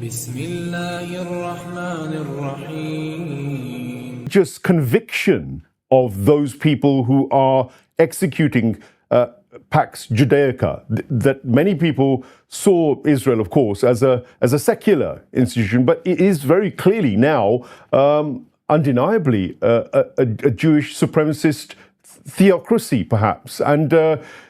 بسم الله الرحمن الرحيم. Just conviction of those people who are executing Pax Judaica, that many people saw Israel, of course, as a secular institution, but it is very clearly now, undeniably, a Jewish supremacist theocracy, perhaps. And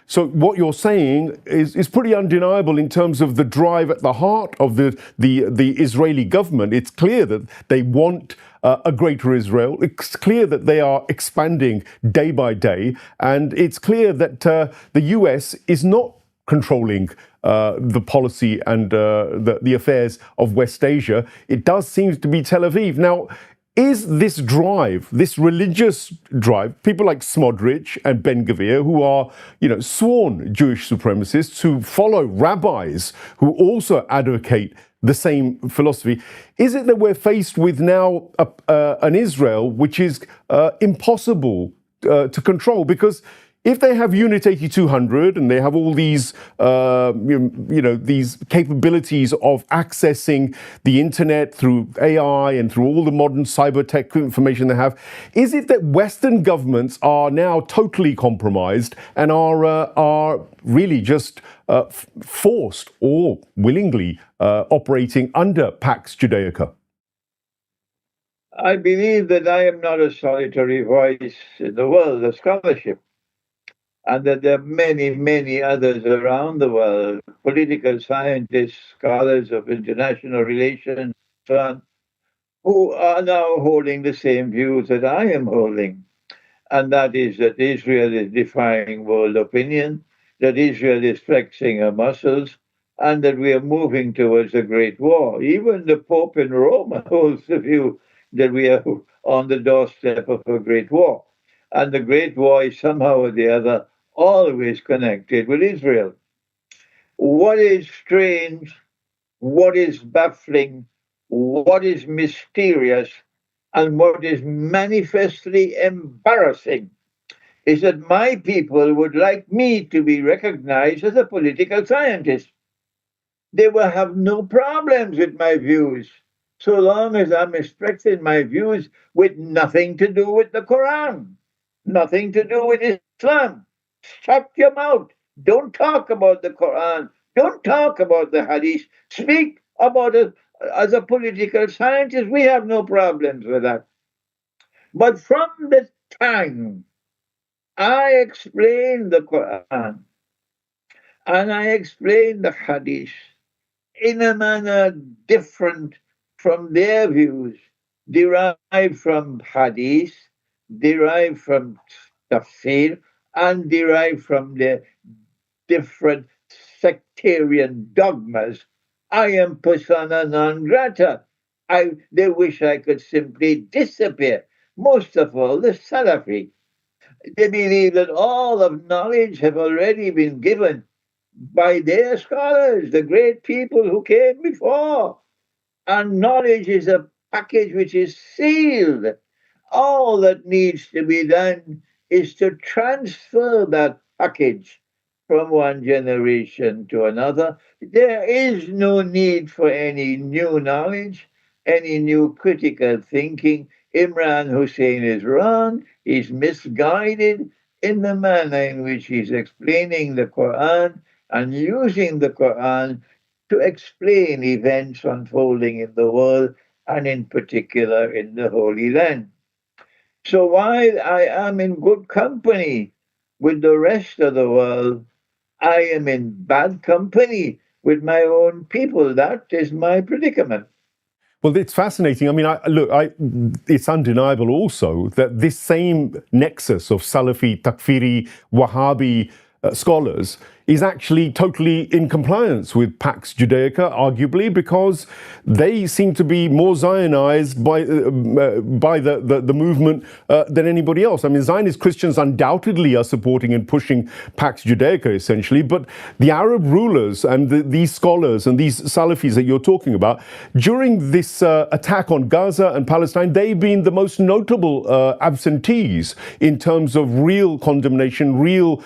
so what you're saying is pretty undeniable in terms of the drive at the heart of the Israeli government. It's clear that they want a greater Israel. It's clear that they are expanding day by day. And it's clear that the US is not controlling the policy and the affairs of West Asia. It does seem to be Tel Aviv. Now, is this drive, this religious drive, people like Smotrich and Ben Gvir, who are, sworn Jewish supremacists, who follow rabbis who also advocate the same philosophy, is it that we're faced with now an Israel which is impossible to control? Because if they have Unit 8200 and they have all these, these capabilities of accessing the internet through AI and through all the modern cyber tech information they have, is it that Western governments are now totally compromised and are really just forced or willingly operating under Pax Judaica? I believe that I am not a solitary voice in the world of scholarship, and that there are many, many others around the world, political scientists, scholars of international relations, so on, who are now holding the same views that I am holding. And that is that Israel is defying world opinion, that Israel is flexing her muscles, and that we are moving towards a great war. Even the Pope in Rome holds the view that we are on the doorstep of a great war. And the great war is somehow or the other always connected with Israel. What is strange, what is baffling, what is mysterious, and what is manifestly embarrassing is that my people would like me to be recognized as a political scientist. They will have no problems with my views, so long as I'm expressing my views with nothing to do with the Quran, nothing to do with Islam. Shut your mouth. Don't talk about the Quran. Don't talk about the Hadith. Speak about it as a political scientist. We have no problems with that. But from the time I explain the Quran and I explain the Hadith in a manner different from their views, derived from Hadith, derived from Tafsir, and derived from the different sectarian dogmas, I am persona non grata. They wish I could simply disappear. Most of all, the Salafi. They believe that all of knowledge have already been given by their scholars, the great people who came before. And knowledge is a package which is sealed. All that needs to be done is to transfer that package from one generation to another. There is no need for any new knowledge, any new critical thinking. Imran Hosein is wrong. He's misguided in the manner in which he's explaining the Quran and using the Quran to explain events unfolding in the world and in particular in the Holy Land. So while I am in good company with the rest of the world, I am in bad company with my own people. That is my predicament. Well, it's fascinating. I mean, it's undeniable also that this same nexus of Salafi, Takfiri, Wahhabi scholars is actually totally in compliance with Pax Judaica, arguably, because they seem to be more Zionized by the movement than anybody else. I mean, Zionist Christians undoubtedly are supporting and pushing Pax Judaica, essentially, but the Arab rulers and these scholars and these Salafis that you're talking about, during this attack on Gaza and Palestine, they've been the most notable absentees in terms of real condemnation, real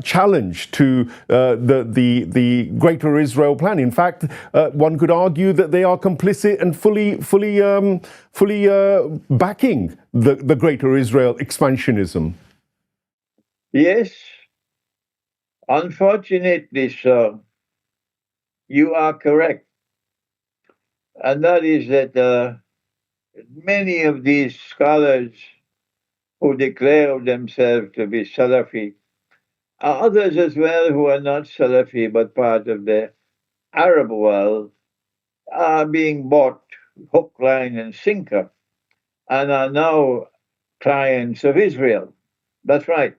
challenge to the Greater Israel plan. In fact, one could argue that they are complicit and fully backing the Greater Israel expansionism. Yes, unfortunately, sir, you are correct. And that is that many of these scholars who declare themselves to be Salafi are others as well who are not Salafi but part of the Arab world are being bought hook, line, and sinker and are now clients of Israel. That's right.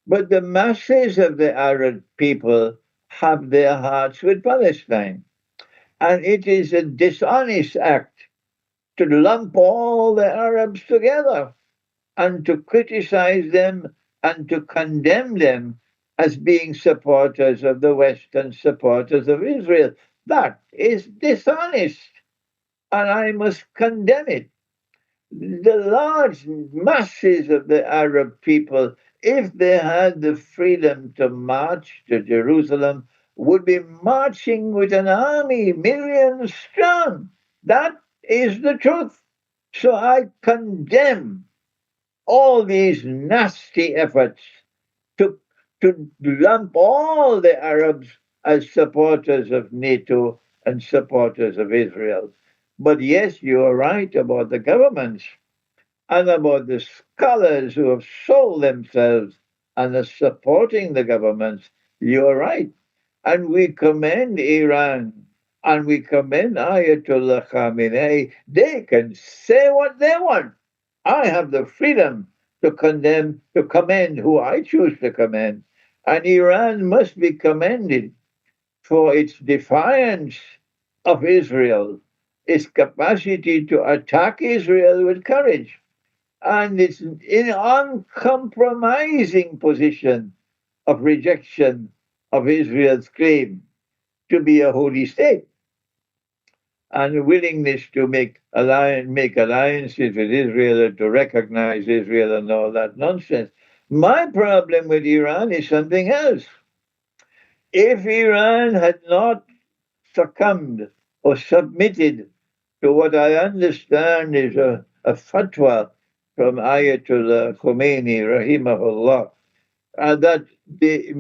But the masses of the Arab people have their hearts with Palestine. And it is a dishonest act to lump all the Arabs together and to criticize them and to condemn them as being supporters of the West and supporters of Israel. That is dishonest, and I must condemn it. The large masses of the Arab people, if they had the freedom to march to Jerusalem, would be marching with an army, millions strong. That is the truth. So I condemn all these nasty efforts to, to lump all the Arabs as supporters of NATO and supporters of Israel. But yes, you are right about the governments and about the scholars who have sold themselves and are supporting the governments. You are right. And we commend Iran and we commend Ayatollah Khamenei. They can say what they want. I have the freedom to condemn, to commend who I choose to commend. And Iran must be commended for its defiance of Israel, its capacity to attack Israel with courage, and its uncompromising position of rejection of Israel's claim to be a holy state and willingness to make alliances with Israel and to recognize Israel and all that nonsense. My problem with Iran is something else. If Iran had not succumbed or submitted to what I understand is a fatwa from Ayatollah Khomeini, rahimahullah, that the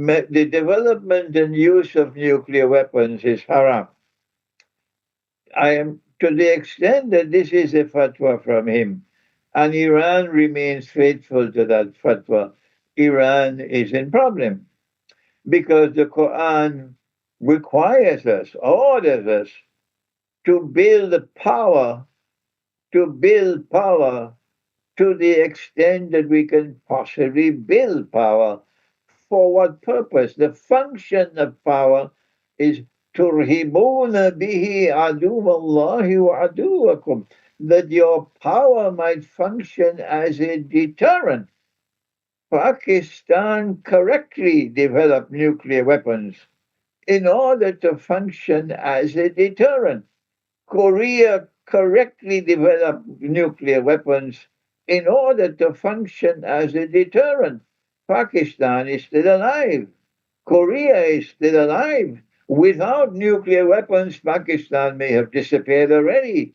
development and use of nuclear weapons is haram. I am to the extent that this is a fatwa from him, and Iran remains faithful to that fatwa. Iran is in problem because the Quran requires us, orders us to build power, to the extent that we can possibly build power. For what purpose? The function of power is turhibuna bihi aduwallahi wa aduwakum, that your power might function as a deterrent. Pakistan correctly developed nuclear weapons in order to function as a deterrent. Korea correctly developed nuclear weapons in order to function as a deterrent. Pakistan is still alive. Korea is still alive. Without nuclear weapons, Pakistan may have disappeared already.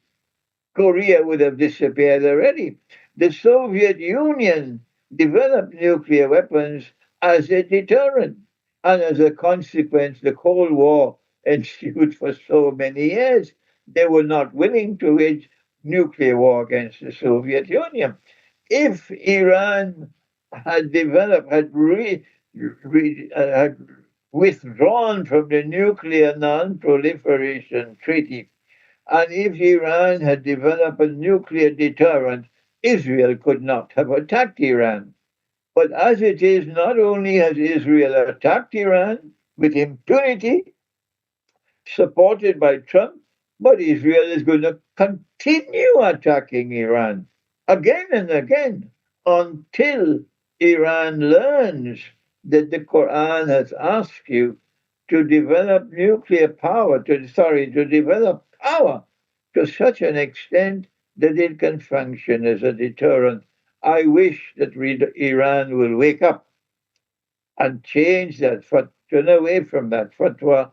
Korea would have disappeared already. The Soviet Union developed nuclear weapons as a deterrent. And as a consequence, the Cold War ensued for so many years. They were not willing to wage nuclear war against the Soviet Union. If Iran had developed, had withdrawn from the Nuclear Non-Proliferation Treaty, and if Iran had developed a nuclear deterrent, Israel could not have attacked Iran. But as it is, not only has Israel attacked Iran with impunity, supported by Trump, but Israel is going to continue attacking Iran again and again until Iran learns that the Quran has asked you to develop nuclear power, to develop power to such an extent that it can function as a deterrent. I wish that Iran will wake up and change that turn away from that fatwa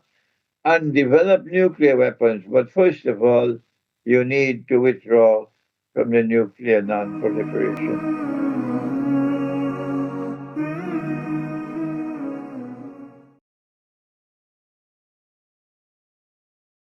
and develop nuclear weapons. But first of all, you need to withdraw from the nuclear non-proliferation